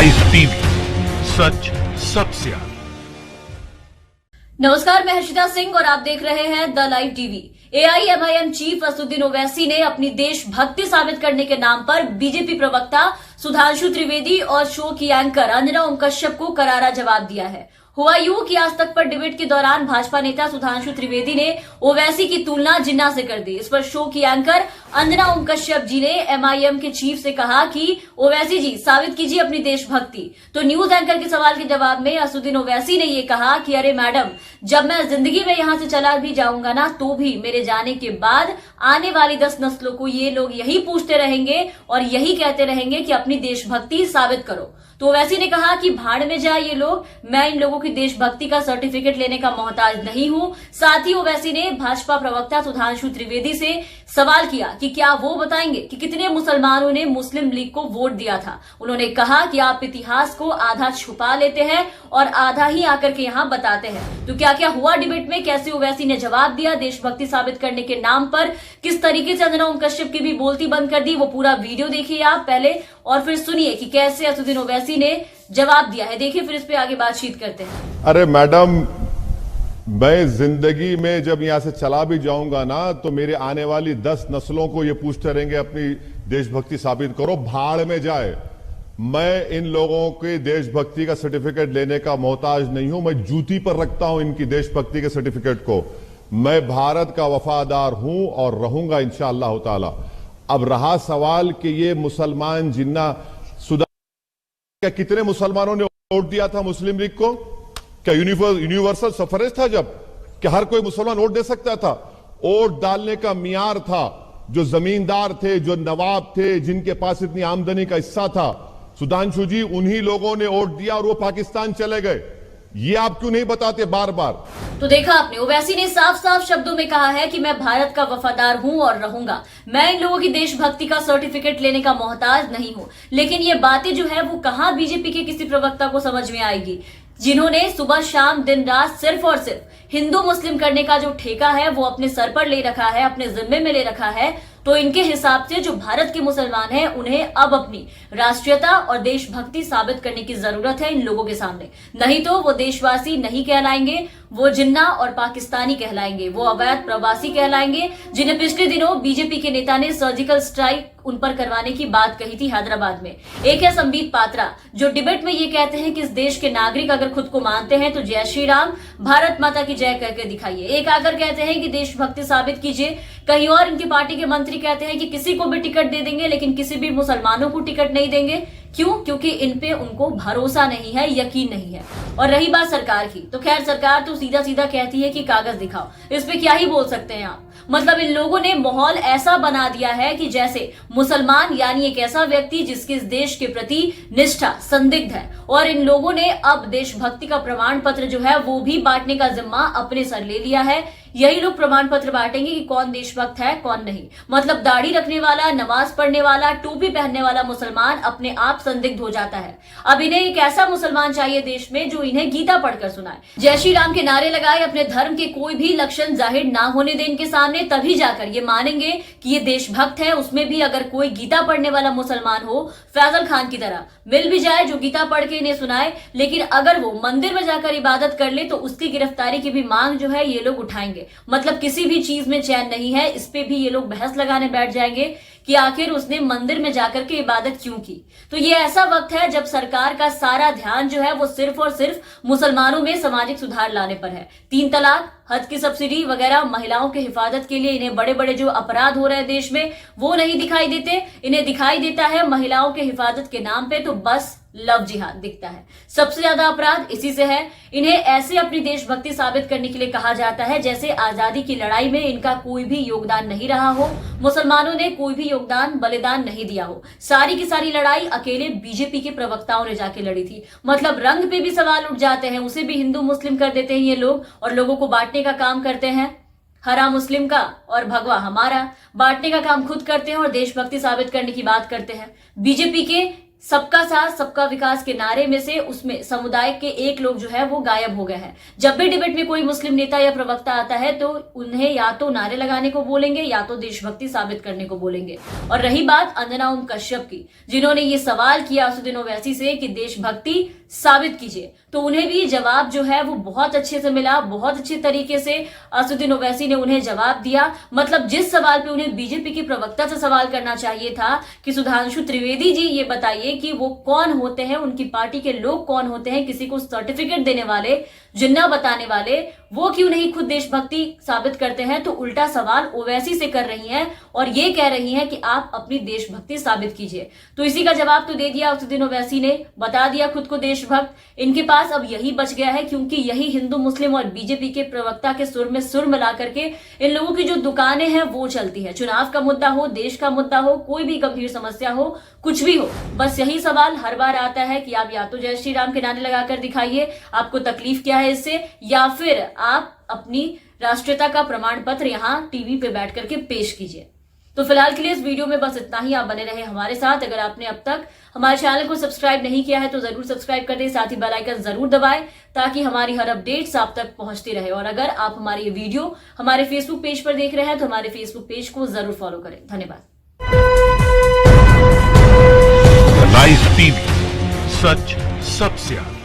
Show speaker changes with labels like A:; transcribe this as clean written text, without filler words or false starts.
A: Live TV, सच सबसे आगे।
B: नमस्कार, मैं हर्षिता सिंह और आप देख रहे हैं the live TV. AIMIM chief Asaduddin Owaisi ने अपनी देशभक्ति साबित करने के नाम पर बीजेपी प्रवक्ता सुधांशु त्रिवेदी और शो की एंकर अंजना ओम कश्यप को करारा जवाब दिया है। हुआ यूं कि आज तक पर डिबेट के दौरान भाजपा नेता सुधांशु त्रिवेदी ने ओवैसी की तुलना जिन्ना से कर दी। इस पर शो की एंकर अंजना ओम कश्यप जी ने एमआईएम के चीफ से कहा कि ओवैसी जी साबित कीजिए अपनी देशभक्ति। तो न्यूज एंकर के सवाल के जवाब में असदुद्दीन ओवैसी ने ये कहा कि अरे मैडम, जब मैं जिंदगी में यहां से चला भी जाऊंगा ना, तो भी मेरे जाने के बाद आने वाली 10 नस्लों को ये लोग यही पूछते रहेंगे और यही कहते रहेंगे कि अपनी देशभक्ति साबित करो। तो ओवैसी ने कहा कि भाड़ में जाए ये लोग, मैं इन लोगों की देशभक्ति का सर्टिफिकेट लेने का मोहताज नहीं हूं। साथ ही ओवैसी ने भाजपा प्रवक्ता सुधांशु त्रिवेदी से सवाल किया कि क्या वो बताएंगे कि कितने मुसलमानों ने मुस्लिम लीग को वोट दिया था। उन्होंने कहा कि आप इतिहास को आधा छुपा लेते हैं और आधा ही आकर के यहाँ बताते हैं। तो क्या क्या हुआ डिबेट में, कैसे ओवैसी ने जवाब दिया देशभक्ति साबित करने के नाम पर, किस तरीके से अंजना ओम कश्यप की भी बोलती बंद कर दी, वो पूरा वीडियो देखिए आप पहले और फिर सुनिए कि कैसे असदुद्दीन ओवैसी ने जवाब दिया है। देखिए, फिर इस पे आगे बातचीत करते हैं।
C: अरे मैडम, मैं जिंदगी में जब यहां से चला भी जाऊंगा ना, तो मेरे आने वाली 10 नस्लों को ये पूछते रहेंगे अपनी देशभक्ति साबित करो, भाड़ में जाए। मैं इन लोगों के देशभक्ति का सर्टिफिकेट लेने का मोहताज नहीं हूं। मैं जूती पर रखता हूं इनकी देशभक्ति के सर्टिफिकेट को। मैं भारत का वफादार हूं और रहूंगा इंशाअल्लाह ताला। अब रहा सवाल कि ये मुसलमान जिन्ना क्या कितने मुसलमानों ने वोट दिया था मुस्लिम लीग को? क्या यूनिवर्सल सफरेज था जब कि हर कोई मुसलमान वोट दे सकता था? वोट डालने का मियार था जो जमींदार थे, जो नवाब थे, जिनके पास इतनी आमदनी का हिस्सा था। सुधांशु जी, उन्हीं लोगों ने वोट दिया और वो पाकिस्तान चले गए। ये आप क्यों नहीं बताते बार बार?
B: तो देखा आपने, ओवैसी ने साफ साफ शब्दों में कहा है कि मैं भारत का वफादार हूं और रहूंगा। मैं इन लोगों की देशभक्ति का सर्टिफिकेट लेने का मोहताज नहीं हूं। लेकिन ये बातें जो है वो कहां बीजेपी के किसी प्रवक्ता को समझ में आएगी, जिन्होंने सुबह शाम दिन रात सिर्फ और सिर्फ हिंदू मुस्लिम करने का जो ठेका है वो अपने सर पर ले रखा है, अपने जिम्मे में ले रखा है। तो इनके हिसाब से जो भारत के मुसलमान हैं, उन्हें अब अपनी राष्ट्रीयता और देशभक्ति साबित करने की जरूरत है इन लोगों के सामने। नहीं तो वो देशवासी नहीं कहलाएंगे, वो जिन्ना और पाकिस्तानी कहलाएंगे, वो अवैध प्रवासी कहलाएंगे, जिन्हें पिछले दिनों बीजेपी के नेता ने सर्जिकल स्ट्राइक उन पर करवाने की बात कही थी हैदराबाद में। एक है संबित पात्रा, जो डिबेट में ये कहते हैं कि इस देश के नागरिक अगर खुद को मानते हैं तो जय श्री राम, भारत माता की जय करके दिखाइए। एक आकर कहते हैं कि देशभक्ति साबित कीजिए। कहीं और इनकी पार्टी के मंत्री कहते हैं कि किसी को भी टिकट दे देंगे लेकिन किसी भी मुसलमानों को टिकट नहीं देंगे। क्यों? क्योंकि इन पे उनको भरोसा नहीं है, यकीन नहीं है। और रही बात सरकार की, तो खैर सरकार तो सीधा सीधा कहती है कि कागज दिखाओ। इस पे क्या ही बोल सकते हैं आप। मतलब इन लोगों ने माहौल ऐसा बना दिया है कि जैसे मुसलमान यानी एक ऐसा व्यक्ति जिसके इस देश के प्रति निष्ठा संदिग्ध है, और इन लोगों ने अब देशभक्ति का प्रमाण पत्र जो है वो भी बांटने का जिम्मा अपने सर ले लिया है। यही लोग प्रमाण पत्र बांटेंगे कि कौन देशभक्त है कौन नहीं। मतलब दाढ़ी रखने वाला, नमाज पढ़ने वाला, टोपी पहनने वाला मुसलमान अपने आप संदिग्ध हो जाता है। अब इन्हें एक ऐसा मुसलमान चाहिए देश में जो इन्हें गीता पढ़कर सुनाए, जय श्री राम के नारे लगाए, अपने धर्म के कोई भी लक्षण जाहिर ना होने दे इनके सामने, तभी जाकर ये मानेंगे कि ये देशभक्त है। उसमें भी अगर कोई गीता पढ़ने वाला मुसलमान हो, फैजल खान की तरह मिल भी जाए जो गीता पढ़ के इन्हें सुनाए, लेकिन अगर वो मंदिर में जाकर इबादत कर ले तो उसकी गिरफ्तारी की भी मांग जो है ये लोग उठाएंगे। मतलब किसी भी चीज में चैन नहीं है। इस पे भी ये लोग बहस लगाने बैठ जाएंगे कि आखिर उसने मंदिर में जाकर के इबादत क्यों की। तो ये ऐसा वक्त है जब सरकार का सारा ध्यान जो है वो सिर्फ और सिर्फ मुसलमानों में सामाजिक सुधार लाने पर है। 3 तलाक, हज की सब्सिडी वगैरह, महिलाओं की हिफाजत के लिए इन्हें बड़े बड़े जो अपराध हो रहे हैं देश में वो नहीं दिखाई देते। इन्हें दिखाई देता है महिलाओं के हिफाजत के नाम पे तो बस लव जिहाद दिखता है। सबसे ज्यादा अपराध इसी से है। इन्हें ऐसे अपनी देशभक्ति साबित करने के लिए कहा जाता है जैसे आजादी की लड़ाई में इनका कोई भी योगदान नहीं रहा हो, मुसलमानों ने कोई भी योगदान बलिदान नहीं दिया हो। सारी की सारी लड़ाई अकेले बीजेपी के प्रवक्ताओं ने जाके लड़ी थी। मतलब रंग पे भी सवाल उठ जाते हैं, उसे भी हिंदू मुस्लिम कर देते हैं ये लोग और लोगों को बांटने का काम करते हैं। हरा मुस्लिम का और भगवा हमारा, बांटने का काम खुद करते हैं और देशभक्ति साबित करने की बात करते हैं। बीजेपी के सबका साथ सबका विकास के नारे में से उसमें समुदाय के एक लोग जो है वो गायब हो गए हैं। जब भी डिबेट में कोई मुस्लिम नेता या प्रवक्ता आता है तो उन्हें या तो नारे लगाने को बोलेंगे या तो देशभक्ति साबित करने को बोलेंगे। और रही बात अंजना ओम कश्यप की, जिन्होंने ये सवाल किया असदुद्दीन ओवैसी से कि देशभक्ति साबित कीजिए, तो उन्हें भी जवाब जो है वो बहुत अच्छे से मिला। बहुत अच्छे तरीके से असदुद्दीन ओवैसी ने उन्हें जवाब दिया। मतलब जिस सवाल पे उन्हें बीजेपी के प्रवक्ता से सवाल करना चाहिए था कि सुधांशु त्रिवेदी जी ये बताइए कि वो कौन होते हैं, उनकी पार्टी के लोग कौन होते हैं, किसी को सर्टिफिकेट देने वाले, जिन्ना बताने वाले, वो क्यों नहीं खुद देशभक्ति साबित करते हैं, तो उल्टा सवाल ओवैसी से कर रही हैं और ये कह रही हैं कि आप अपनी देशभक्ति साबित कीजिए। तो इसी का जवाब तो दे दिया असदुद्दीन ओवैसी ने, बता दिया खुद को देशभक्त। इनके पास अब यही बच गया है, क्योंकि यही हिंदू मुस्लिम और बीजेपी के प्रवक्ता के सुर में सुर मिला करके इन लोगों की जो दुकानें हैं वो चलती है। चुनाव का मुद्दा हो, देश का मुद्दा हो, कोई भी गंभीर समस्या हो, कुछ भी हो, बस यही सवाल हर बार आता है कि आप या तो जय श्री राम के नारे लगाकर दिखाइए, आपको तकलीफ क्या है इससे, या फिर आप अपनी राष्ट्रीयता का प्रमाण पत्र यहाँ टीवी पे बैठ करके पेश कीजिए। तो फिलहाल के लिए इस वीडियो में बस इतना ही। आप बने रहे हमारे साथ। अगर आपने अब तक हमारे चैनल को सब्सक्राइब नहीं किया है तो जरूर सब्सक्राइब कर दें, साथ ही बेल आइकन जरूर दबाएं ताकि हमारी हर अपडेट्स आप तक पहुंचती रहे। और अगर आप हमारी ये वीडियो हमारे फेसबुक पेज पर देख रहे हैं तो हमारे फेसबुक पेज को जरूर फॉलो करें। धन्यवाद।
A: लाइव टीवी, सच सबसे आगे।